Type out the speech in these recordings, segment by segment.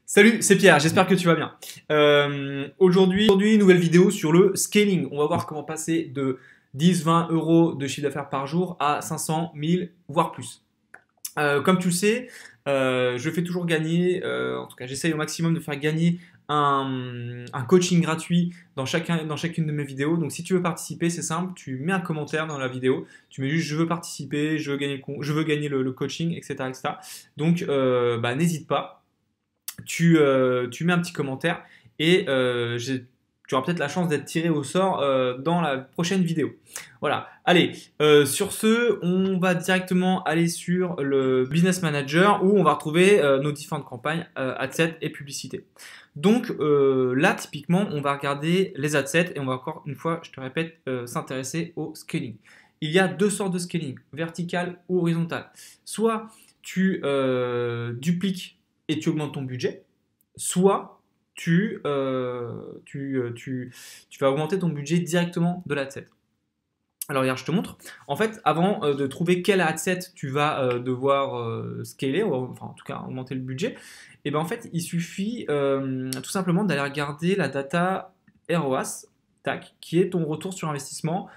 Salut, c'est Pierre, j'espère que tu vas bien. Aujourd'hui, nouvelle vidéo sur le scaling. On va voir comment passer de 10-20 euros de chiffre d'affaires par jour à 500, 1000, voire plus. Comme tu le sais, je fais toujours gagner, en tout cas j'essaye au maximum de faire gagner un coaching gratuit dans chacune de mes vidéos. Donc si tu veux participer, c'est simple, tu mets un commentaire dans la vidéo, tu mets juste je veux participer, je veux gagner le coaching, etc., etc. Donc n'hésite pas. Tu mets un petit commentaire et tu auras peut-être la chance d'être tiré au sort dans la prochaine vidéo. Voilà, allez, sur ce, on va directement aller sur le Business Manager où on va retrouver nos différentes campagnes Adset et publicité. Donc là, typiquement, on va regarder les Adset et on va encore une fois, je te répète, s'intéresser au scaling. Il y a deux sortes de scaling, vertical ou horizontal. Soit tu dupliques et tu augmentes ton budget, soit tu vas augmenter ton budget directement de l'adset. Alors regarde, je te montre. En fait, avant de trouver quel adset tu vas devoir scaler, enfin en tout cas augmenter le budget, et ben en fait il suffit tout simplement d'aller regarder la data ROAS, tac, qui est ton retour sur investissement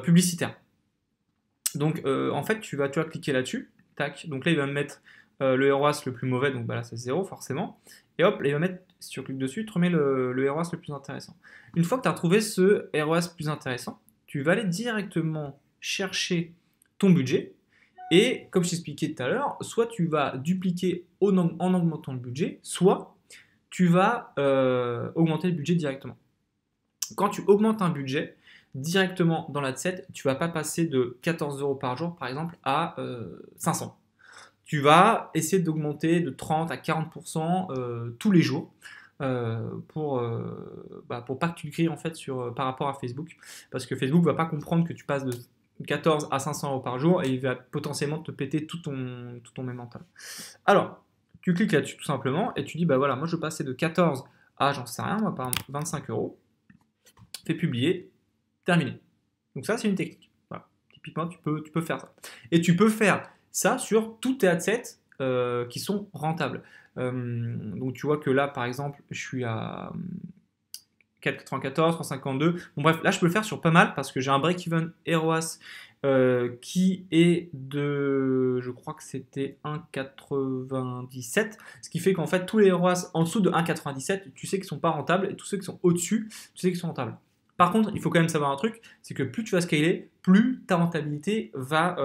publicitaire. Donc en fait tu vas cliquer là-dessus, tac. Donc là il va me mettre le ROAS le plus mauvais, donc là c'est 0 forcément. Et hop, là, il va mettre, si tu cliques dessus, il te remet le ROAS le plus intéressant. Une fois que tu as trouvé ce ROAS plus intéressant, tu vas aller directement chercher ton budget. Et comme je t'expliquais tout à l'heure, soit tu vas dupliquer en augmentant le budget, soit tu vas augmenter le budget directement. Quand tu augmentes un budget, directement dans l'adset, tu ne vas pas passer de 14 euros par jour, par exemple, à 500. Tu vas essayer d'augmenter de 30 à 40% tous les jours pour pas que tu cries en fait par rapport à Facebook. Parce que Facebook ne va pas comprendre que tu passes de 14 à 500 euros par jour et il va potentiellement te péter tout ton même mental. Alors, tu cliques là-dessus tout simplement et tu dis bah voilà, moi je veux passer de 14 à j'en sais rien, moi par exemple 25 euros. Fais publier, terminé. Donc ça c'est une technique. Voilà. Typiquement tu peux faire ça. Et tu peux faire ça sur tous tes adsets qui sont rentables. Donc tu vois que là par exemple je suis à 4,94, 3,52. Bon bref, là je peux le faire sur pas mal parce que j'ai un break-even ROAS qui est de, je crois que c'était 1,97, ce qui fait qu'en fait tous les ROAS en dessous de 1,97, tu sais qu'ils sont pas rentables et tous ceux qui sont au-dessus, tu sais qu'ils sont rentables. Par contre, il faut quand même savoir un truc, c'est que plus tu vas scaler, plus ta rentabilité va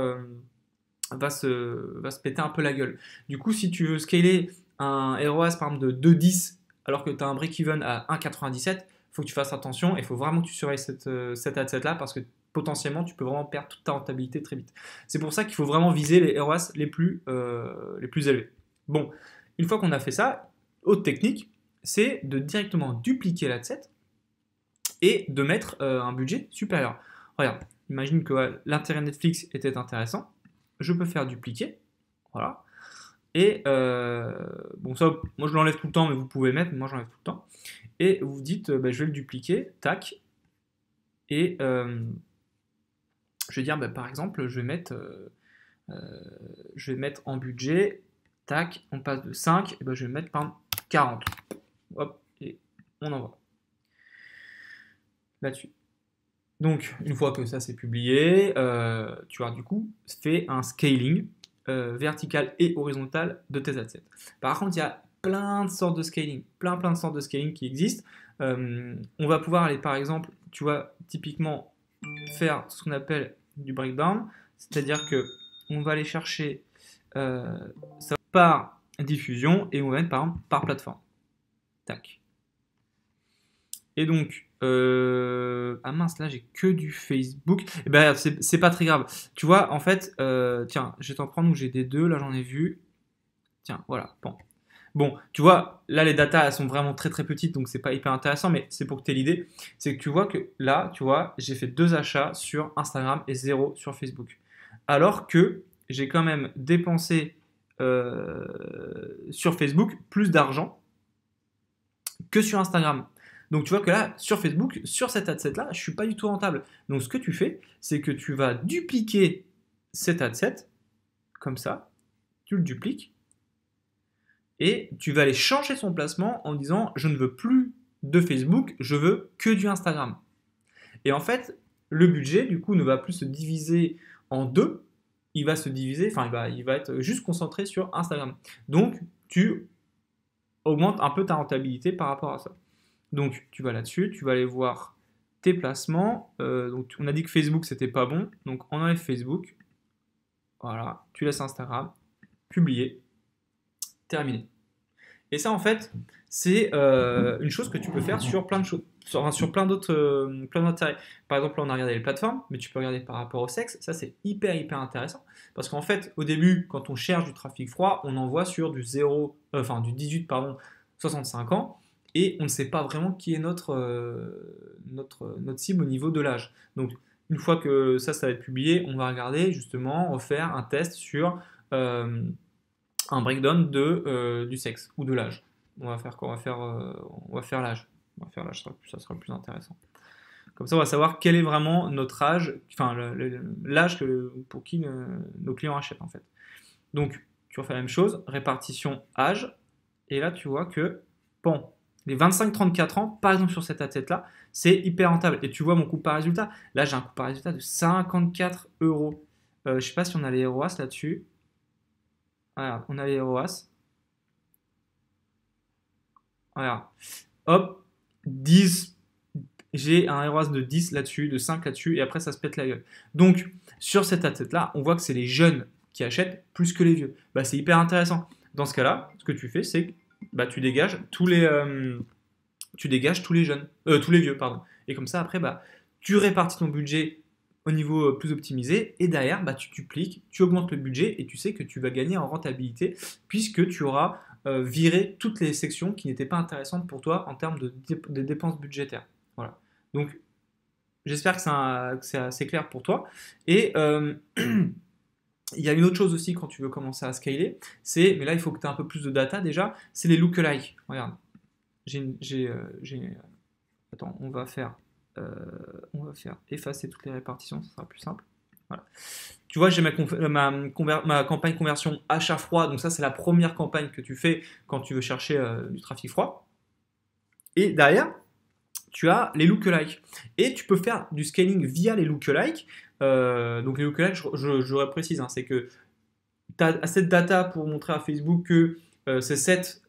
se péter un peu la gueule. Du coup, si tu veux scaler un ROAS par exemple de 2,10 alors que tu as un break-even à 1,97, il faut que tu fasses attention et il faut vraiment que tu surveilles cette adset là parce que potentiellement tu peux vraiment perdre toute ta rentabilité très vite. C'est pour ça qu'il faut vraiment viser les ROAS les plus élevés. Bon, une fois qu'on a fait ça, autre technique, c'est de directement dupliquer l'adset et de mettre un budget supérieur. Regarde, imagine que l'intérêt Netflix était intéressant. Je peux faire dupliquer, voilà. Et bon ça, moi je l'enlève tout le temps, mais vous pouvez mettre, moi j'enlève tout le temps. Et vous dites, je vais le dupliquer, tac. Et je vais dire, par exemple, je vais mettre en budget, tac, on passe de 5, et je vais mettre par exemple 40. Hop, et on envoie. Là-dessus. Donc, une fois que ça c'est publié, tu as du coup fait un scaling vertical et horizontal de tes adsets. Par contre, il y a plein de sortes de scaling, plein de sortes de scaling qui existent. On va pouvoir aller par exemple, tu vois, typiquement faire ce qu'on appelle du breakdown, c'est-à-dire que on va aller chercher ça par diffusion et on va mettre par exemple par plateforme. Tac. Et donc, ah mince, là j'ai que du Facebook. Et ben c'est pas très grave. Tu vois, en fait, tiens, je vais t'en prendre où j'ai des deux. Là j'en ai vu. Tiens, voilà. Bon, tu vois, là les datas elles sont vraiment très petites, donc c'est pas hyper intéressant, mais c'est pour que tu aies l'idée. C'est que tu vois que là, tu vois, j'ai fait 2 achats sur Instagram et 0 sur Facebook. Alors que j'ai quand même dépensé sur Facebook plus d'argent que sur Instagram. Donc tu vois que là, sur Facebook, sur cet adset là, je ne suis pas du tout rentable. Donc ce que tu fais, c'est que tu vas dupliquer cet adset, comme ça, tu le dupliques, et tu vas aller changer son placement en disant je ne veux plus de Facebook, je veux que du Instagram. Et en fait, le budget, du coup, ne va plus se diviser en deux, il va se diviser, enfin, il va être juste concentré sur Instagram. Donc, tu augmentes un peu ta rentabilité par rapport à ça. Donc, tu vas là-dessus, tu vas aller voir tes placements. Donc, on a dit que Facebook, c'était pas bon. Donc, on enlève Facebook. Voilà, tu laisses Instagram, publier, terminé. Et ça, en fait, c'est une chose que tu peux faire sur plein de choses, sur plein d'autres tarifs. Par exemple, là, on a regardé les plateformes, mais tu peux regarder par rapport au sexe. Ça, c'est hyper intéressant. Parce qu'en fait, au début, quand on cherche du trafic froid, on envoie sur du 18, 65 ans, et on ne sait pas vraiment qui est notre cible au niveau de l'âge. Donc, une fois que ça va être publié, on va regarder justement, refaire un test sur un breakdown du sexe ou de l'âge. On va faire quoi? On va faire l'âge. On va faire l'âge, ça sera le plus intéressant. Comme ça, on va savoir quel est vraiment notre âge, enfin l'âge pour qui nos clients achètent en fait. Donc, tu refais la même chose, répartition âge, et là tu vois que, bon, les 25-34 ans, par exemple sur cette athlète-là, c'est hyper rentable. Et tu vois mon coût par résultat. Là, j'ai un coût par résultat de 54 euros. Je ne sais pas si on a les ROAS là-dessus. Regarde, on a les ROAS. Regarde. Hop, 10. J'ai un ROAS de 10 là-dessus, de 5 là-dessus, et après ça se pète la gueule. Donc, sur cette athlète-là, on voit que c'est les jeunes qui achètent plus que les vieux. Bah, c'est hyper intéressant. Dans ce cas-là, ce que tu fais, c'est que bah, tu dégages tous les jeunes, tous les vieux, pardon. Et comme ça, après, bah, tu répartis ton budget au niveau plus optimisé, et derrière, bah, tu dupliques, tu augmentes le budget, et tu sais que tu vas gagner en rentabilité, puisque tu auras viré toutes les sections qui n'étaient pas intéressantes pour toi en termes de dépenses budgétaires. Voilà. Donc, j'espère que c'est assez clair pour toi. Et il y a une autre chose aussi quand tu veux commencer à scaler, mais là il faut que tu aies un peu plus de data déjà, c'est les lookalikes. Regarde, attends, on va faire effacer toutes les répartitions, ça sera plus simple. Voilà. Tu vois, j'ai ma campagne conversion achat froid, donc ça c'est la première campagne que tu fais quand tu veux chercher du trafic froid. Et derrière, tu as les lookalikes. Et tu peux faire du scaling via les lookalikes. Donc les lookalikes, je reprécise, hein, c'est que tu as cette data pour montrer à Facebook que c'est cette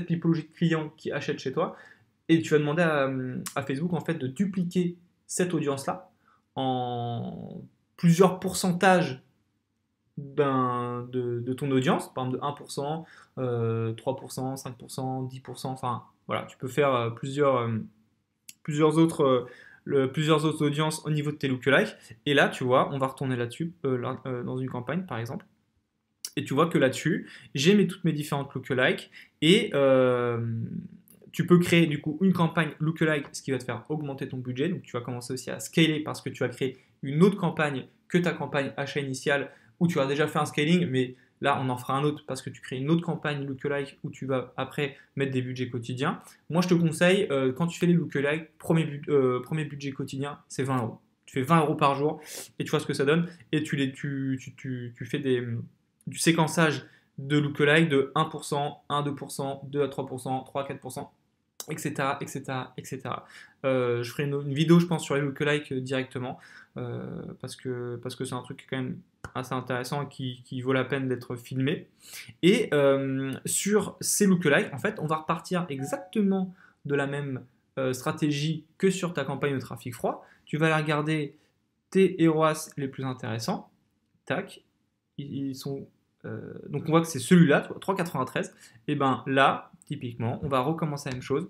typologie de clients qui achètent chez toi. Et tu vas demander à Facebook en fait de dupliquer cette audience-là en plusieurs pourcentages de ton audience, par exemple de 1%, 3%, 5%, 10%, enfin voilà, tu peux faire plusieurs autres audiences au niveau de tes lookalikes. Et là, tu vois, on va retourner là-dessus, dans une campagne par exemple. Et tu vois que là-dessus, j'ai toutes mes différentes lookalikes. Et tu peux créer du coup une campagne lookalike, ce qui va te faire augmenter ton budget. Donc tu vas commencer aussi à scaler parce que tu vas créer une autre campagne que ta campagne achat initiale où tu as déjà fait un scaling, mais là on en fera un autre parce que tu crées une autre campagne lookalike où tu vas après mettre des budgets quotidiens. Moi je te conseille, quand tu fais les lookalike, premier budget quotidien, c'est 20 euros. Tu fais 20 euros par jour et tu vois ce que ça donne. Et tu fais du séquençage de lookalike de 1%, 1, 2%, 2 à 3%, 3 à 4%. Etc. Je ferai une vidéo, je pense, sur les lookalikes directement parce que c'est un truc qui est quand même assez intéressant qui vaut la peine d'être filmé. Et sur ces lookalikes, en fait, on va repartir exactement de la même stratégie que sur ta campagne de trafic froid. Tu vas aller regarder tes ROAS les plus intéressants. Tac, ils sont donc on voit que c'est celui-là, 3,93. Et ben là, typiquement, on va recommencer la même chose.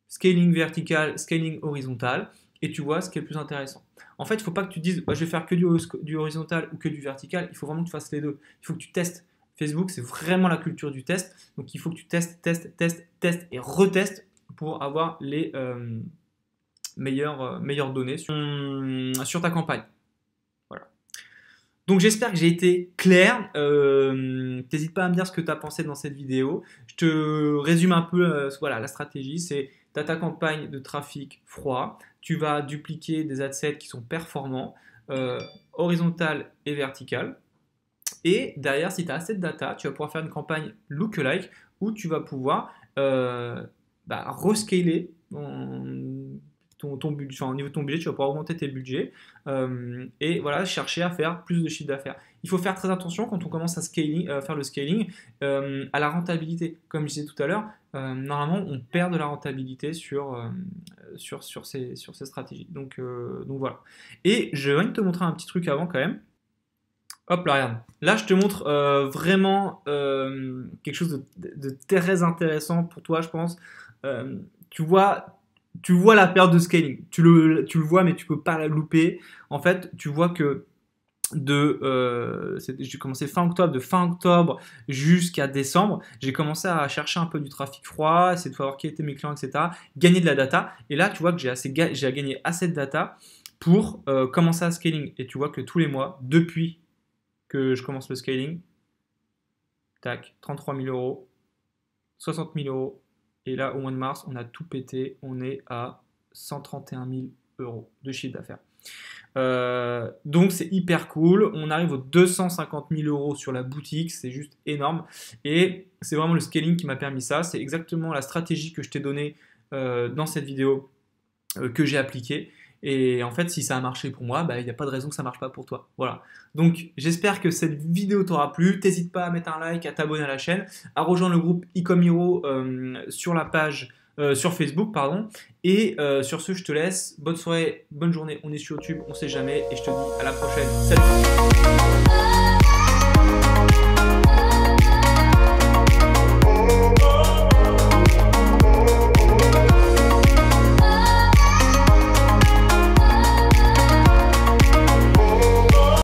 Scaling vertical, scaling horizontal, et tu vois ce qui est le plus intéressant. En fait, il ne faut pas que tu dises je vais faire que du horizontal ou que du vertical. Il faut vraiment que tu fasses les deux. Il faut que tu testes. Facebook, c'est vraiment la culture du test. Donc il faut que tu testes et retestes pour avoir les meilleures données sur ta campagne. Donc j'espère que j'ai été clair. N'hésite pas à me dire ce que tu as pensé dans cette vidéo. Je te résume un peu voilà, la stratégie. C'est tu as ta campagne de trafic froid. Tu vas dupliquer des adsets qui sont performants, horizontal et vertical. Et derrière, si tu as assez de data, tu vas pouvoir faire une campagne lookalike où tu vas pouvoir rescaler ton budget, enfin, au niveau de ton budget, tu vas pouvoir augmenter tes budgets et voilà, chercher à faire plus de chiffre d'affaires. Il faut faire très attention quand on commence à faire le scaling à la rentabilité. Comme je disais tout à l'heure, normalement, on perd de la rentabilité sur ces stratégies. Donc voilà. Et je viens de te montrer un petit truc avant quand même. Hop là, regarde. Là, je te montre vraiment quelque chose de très intéressant pour toi, je pense. Tu vois la période de scaling. Tu le vois, mais tu peux pas la louper. En fait, tu vois que j'ai commencé de fin octobre jusqu'à décembre, j'ai commencé à chercher un peu du trafic froid, essayer de voir qui étaient mes clients, etc. Gagner de la data. Et là, tu vois que j'ai gagné assez de data pour commencer à scaling. Et tu vois que tous les mois, depuis que je commence le scaling, tac, 33 000 euros, 60 000 euros. Et là, au mois de mars, on a tout pété. On est à 131 000 euros de chiffre d'affaires. Donc c'est hyper cool. On arrive aux 250 000 euros sur la boutique. C'est juste énorme. Et c'est vraiment le scaling qui m'a permis ça. C'est exactement la stratégie que je t'ai donnée dans cette vidéo que j'ai appliquée. Et en fait, si ça a marché pour moi, il n'y a pas de raison que ça ne marche pas pour toi. Voilà. Donc, j'espère que cette vidéo t'aura plu. N'hésite pas à mettre un like, à t'abonner à la chaîne, à rejoindre le groupe Ecom Hero sur la page, sur Facebook, pardon. Et sur ce, je te laisse. Bonne soirée, bonne journée. On est sur YouTube, on ne sait jamais. Et je te dis à la prochaine. Salut!